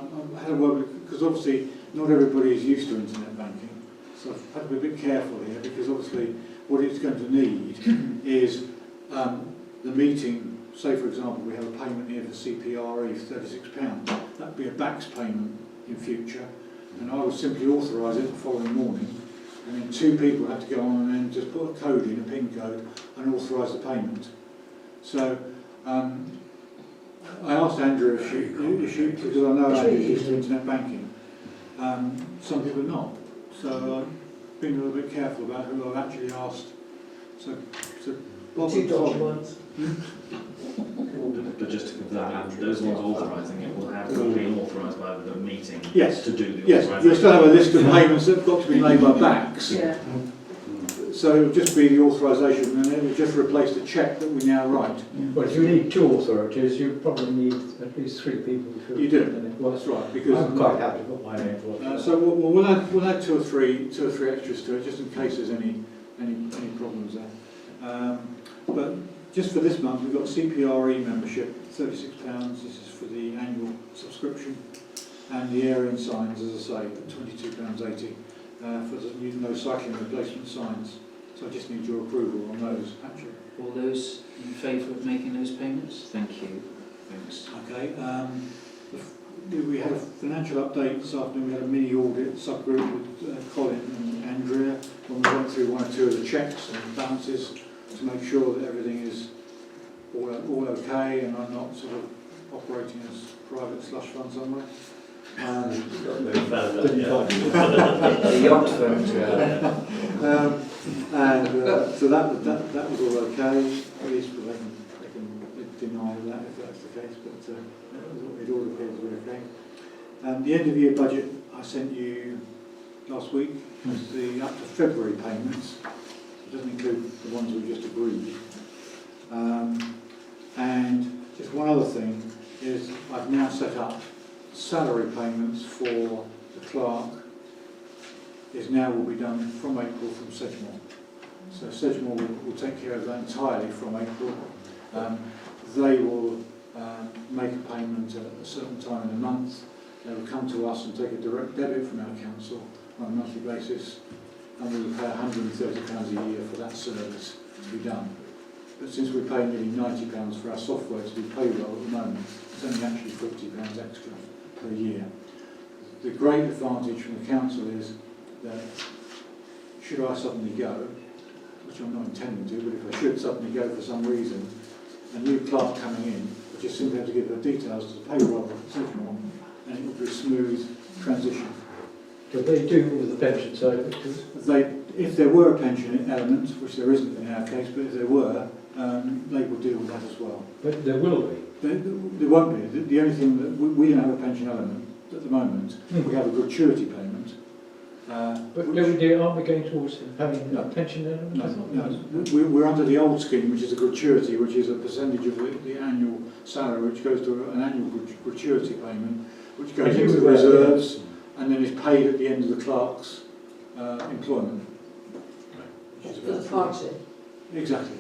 had a word with, because obviously not everybody is used to internet banking, so I've had to be a bit careful here, because obviously what it's going to need is the meeting. Say for example we have a payment here for CPRE for £36. That would be a BACS payment in future, and I would simply authorise it the following morning, and then two people have to go on and then just put a code in, a PIN code, and authorise the payment. So I asked Andrew if she, because I know Andrew's used to internet banking. Some people are not. So I've been a little bit careful about who I've actually asked. So Bob and Colin. but just to confirm, those ones authorising it will be authorised by the meeting Yes. to do the Yes, authorisation. you'll still have a list of payments that have got to be made by BACS. Yeah. So it will just be the authorisation, and it will just replace the cheque that we now write. Well, if you need two authorities, you probably need at least three people to... You do. And it was, That's right, because I'm quite happy to put my name forward. so we'll add two or three extras to it, just in case there's any problems there. But just for this month, we've got CPRE membership, £36. This is for the annual subscription, and the area and signs, as I say, £22.80 for the new no cycling replacement signs. So I just need your approval on those, actually. All those in favour of making those payments? Thank you. Thanks. Okay. We had a financial update this afternoon. We had a mini audit subgroup with Colin and Andrea, when we went through one or two of the checks and balances to make sure that everything is all okay and I'm not sort of operating as private slush fund somewhere. The yacht fund. So that was all okay. At least they can deny that if that's the case, but it all appears to be okay. The end of year budget I sent you last week was the up to February payments. It doesn't include the ones we just agreed. And just one other thing is I've now set up salary payments for the clerk will be done from April from Sedgemoor. So Sedgemoor will take care of that entirely from April. They will make a payment at a certain time in the month. They will come to us and take a direct debit from our council on a monthly basis, and we will pay £130 a year for that service to be done. But since we pay nearly £90 for our software to do payroll at the moment, it's only actually £40 extra per year. The great advantage from the council is that should I suddenly go, which I'm not intending to, but if I should suddenly go for some reason, a new clerk coming in, I just simply have to give her details to the payroll signal, and it will be a smooth transition. Do they do all the pension side of it too? If there were a pension element, which there isn't in our case, but if there were, they will deal with that as well. But there will be. There won't be. The only thing that we don't have a pension element at the moment. We have a gratuity payment. But aren't we going towards having a pension element? No. We're under the old scheme, which is a gratuity, which is a percentage of the annual salary, which goes to an annual gratuity payment, which goes into the reserves and then is paid at the end of the clerk's employment. Which is For the about party. Exactly.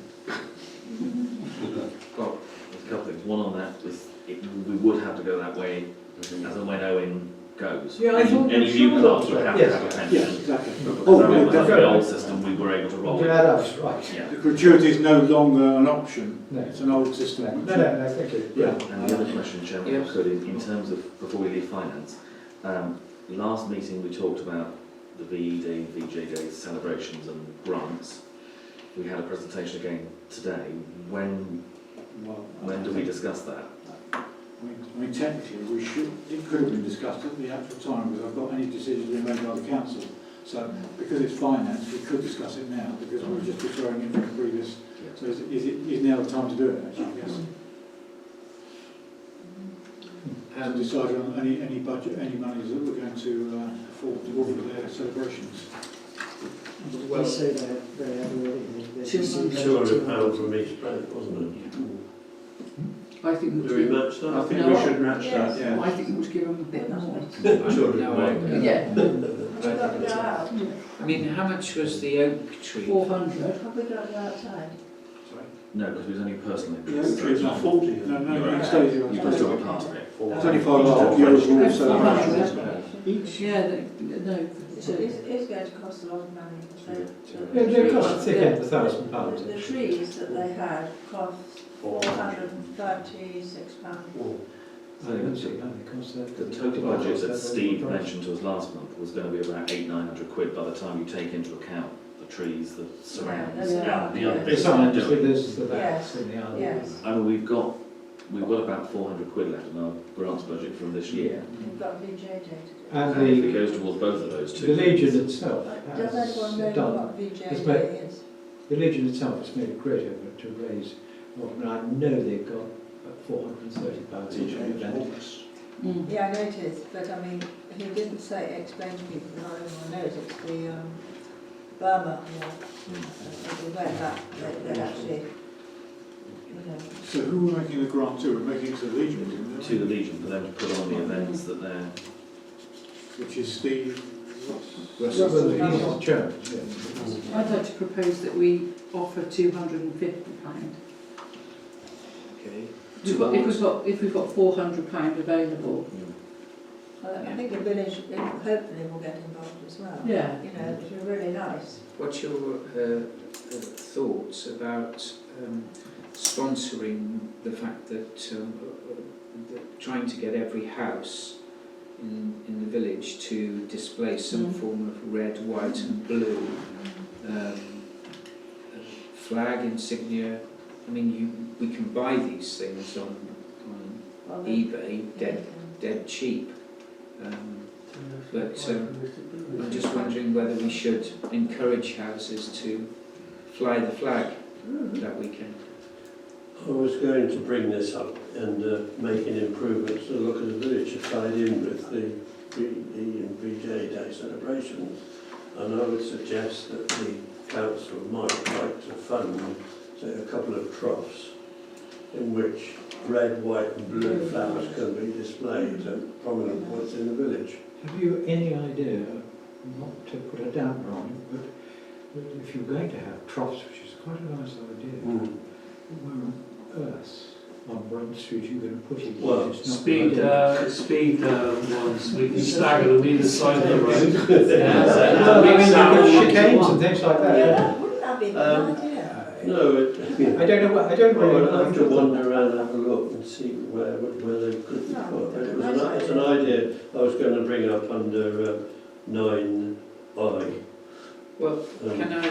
Well, there's a couple of things. One on that is we would have to go that way as and when Owen goes. Yeah, I thought any new clerks would have to have a pension. Yes, exactly. But because Oh, Owen yeah, was under the definitely. old system, we were able to roll it. Yeah, that's right. Yeah. The gratuity is no longer an option. No. It's an old system. No, thank you. Yeah. And the other question, Chairman, if I could, in terms of, before we leave finance, last meeting we talked about the VE Day, VJ Day celebrations and grants. We had a presentation again today. When do we discuss that? I mean, technically, it could have been discussed at the actual time, because I've got any decisions being made by the council. So, because it's finance, we could discuss it now, because we're just referring it from the previous. So, is now the time to do it, actually, yes? And decide on any budget, any monies that we're going to afford for their celebrations. Well, say they had already. £200 from each bank, wasn't it? I think Do we match that? I think No. we should match Yes. that, yeah. I think we would give them a bit more. no, I, Yeah, Have we got to go out? I mean, how much was the oak tree? 400. Have we got to go outside? Sorry? No, because it was only personal The interest. oak tree is not 40. No, you stay here. You can still be part of it. It's only for the overall celebration. Each. Yeah, no, It's going to cost a lot of money. Yeah, they cost a thick end of £1,000. The trees that they had cost £436. I think that's it. The total budget that Steve mentioned to us last month was going to be about £800-900 by the time you take into account the trees, the surrounds, Yeah, and the other yeah. bits It's that on we're doing. there's the backs and the others. Yes. I mean, we've got about £400 left in our grants budget from this year. We've got VJ Day to do. And If it the goes towards both of those two. Legion itself Does anyone know has done. what VJ It's Day is? The Legion itself has made a great effort to raise, and I know they've got £430 each event. Yeah, I know it is, but I mean, he didn't explain to people, not everyone knows, it's the Burma War. We went back, they actually, you know. So who are we making the grant to? We're making it to the Legion, isn't it? To the Legion for them to put on the events that they're. Which is Steve. Well, he's the chairman, yes. I'd like to propose that we offer £250. Okay. If we've got £400 available. I think the village hopefully will get involved as well. Yeah. You know, it would be really nice. What's your thoughts about sponsoring the fact that trying to get every house in the village to display some form of red, white and blue flag insignia? I mean, we can buy these things on Well, eBay dead cheap. But I'm just wondering whether we should encourage houses to fly the flag that weekend. I was going to bring this up and making improvements to look at the village tied in with the VE and VJ Day celebrations. And I would suggest that the council might like to fund, say, a couple of troughs in which red, white and blue flowers can be displayed at prominent points in the village. Have you any idea, not to put a damper on it, but if you're going to have troughs, which is quite a nice idea, where on earth on Brent Street you're going to put it? Well, It's not speed ones, we can stagger them either side of the road. Well, I mean, you've got chicanes and things like that. Yeah, wouldn't that be a good idea? No, I don't know. I don't well, really I'd have to know. wander around and have a look and see where they could be put. But it's an idea I was going to bring up under 9I. Well, can I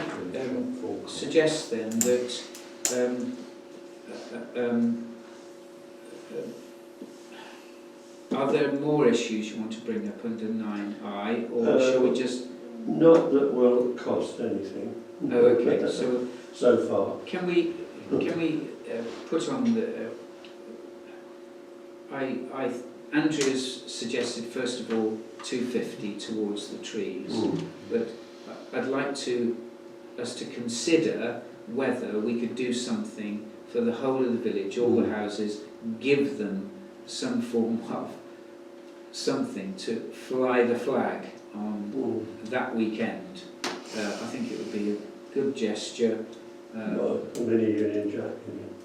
suggest then that are there more issues you want to bring up under 9I, or shall we just... Not that will cost anything. Oh, okay, So far. can we put on the... Andrea's suggested first of all 250 towards the trees, but I'd like us to consider whether we could do something for the whole of the village, all the houses, give them some form of something to fly the flag on that weekend. I think it would be a good gesture. Mini Union Jack.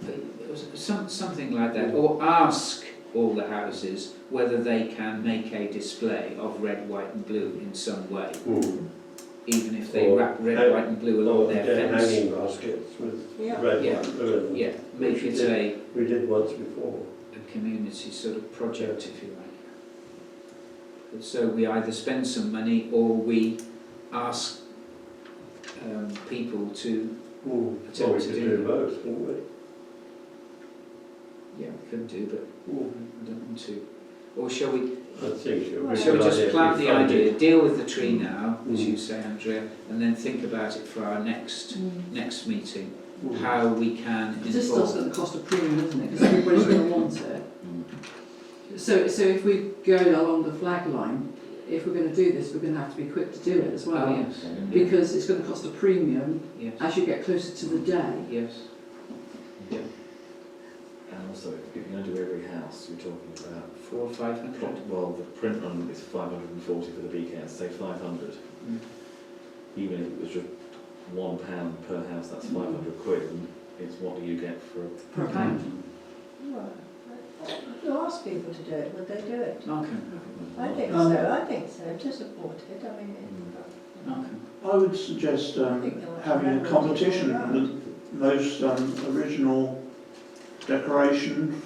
It was something like that, or ask all the houses whether they can make a display of red, white and blue in some way, even if they wrap red, white and blue along their fence. Hanging baskets with Yeah. red, Yeah. white, blue. Yeah, make it We did once before. a community sort of project, if you like. So we either spend some money or we ask people to Well, we could do both, couldn't we? Yeah, we could do, but I don't want to. Or shall we I think it would be Shall we a good just idea plant if the we funded idea, deal with the tree now, as you say, Andrea, and then think about it for our next meeting, how we can This stuff's going to cost a premium, isn't it? Because everybody's going to want it. So if we go along the flag line, if we're going to do this, we're going to have to be quick to do it as well. Oh, yes. Because it's going to cost a premium Yes. as you get closer to the day. Yes. And also, if you're going to do every house, you're talking about 400 or 500. well, the print run is 540 for the weekend, say 500. Even if it was just £1 per house, that's 500 quid. And it's what do you get for Per pound. Well, you ask people to do it, would they do it? Okay. I think so, to support it, I mean, Okay. I would suggest having a competition, the most original decoration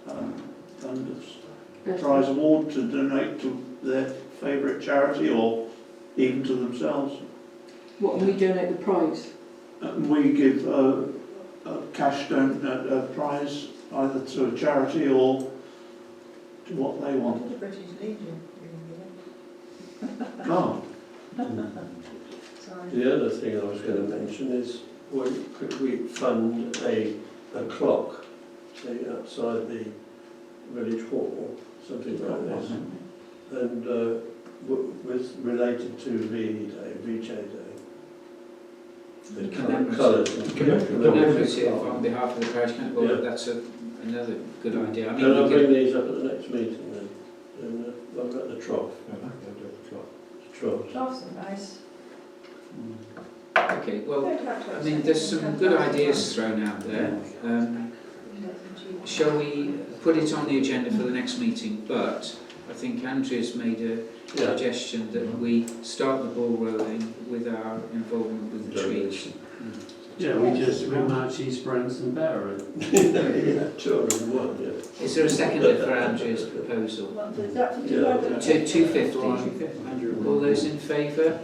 and a prize award to donate to their favourite charity or even to themselves. What, and we donate the prize? We give a cash prize either to a charity or to what they want. the British Legion, Oh, sorry. The other thing I was going to mention is, could we fund a clock, say outside the village hall, something like this, and with related to VE Day, VJ Day. The colours. Commemorative on behalf of the parish council. Well, that's another good idea. I mean, Can I bring these up at the next meeting then? And what about the trough? Troughs. Troughs are nice. okay, well, I mean, there's some good ideas thrown out there. Shall we put it on the agenda for the next meeting? But I think Andrea's made a suggestion that we start the ball rolling with our involvement with the trees. Yeah, we match East Branson better. Yeah, 201, yeah. Is there a seconder for Andrea's proposal? What is that for 250. All those in favour?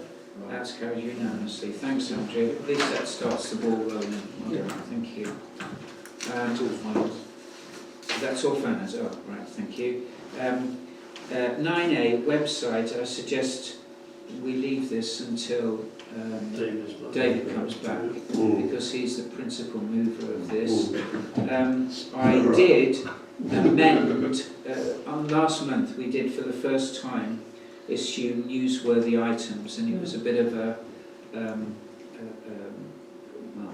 That's carried unanimously. Thanks, Andrea. At least that starts the ball rolling. Well done. Thank you. That's all finance. Oh, right, thank you. 9A, website. I suggest we leave this until David comes back, because he's the principal mover of this. I did amend, on last month we did for the first time issue newsworthy items, and it was a bit of a, well,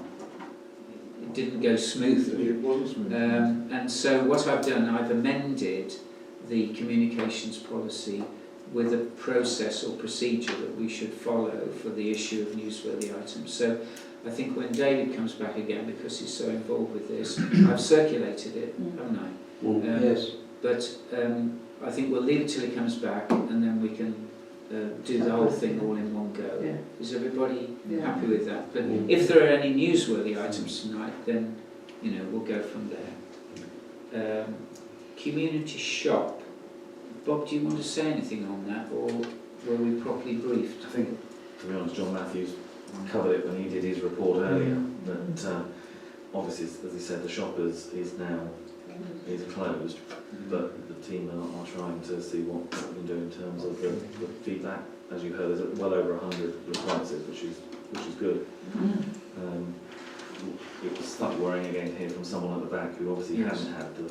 it didn't go smoothly. It wasn't smooth. And so what I've done, I've amended the communications policy with a process or procedure that we should follow for the issue of newsworthy items. So I think when David comes back again, because he's so involved with this, I've circulated it, haven't I? Yes. But I think we'll leave it till he comes back, and then we can do the whole thing all in one go. Yeah. Is everybody Yeah. happy with that? But if there are any newsworthy items tonight, then we'll go from there. Community shop. Bob, do you want to say anything on that, or were we properly briefed? I think, to be honest, John Matthews covered it when he did his report earlier, that obviously, as he said, the shop is now closed, but the team are trying to see what we can do in terms of the feedback. As you heard, there's well over 100 responses, which is good. It was slightly worrying again to hear from someone at the back who obviously hadn't had the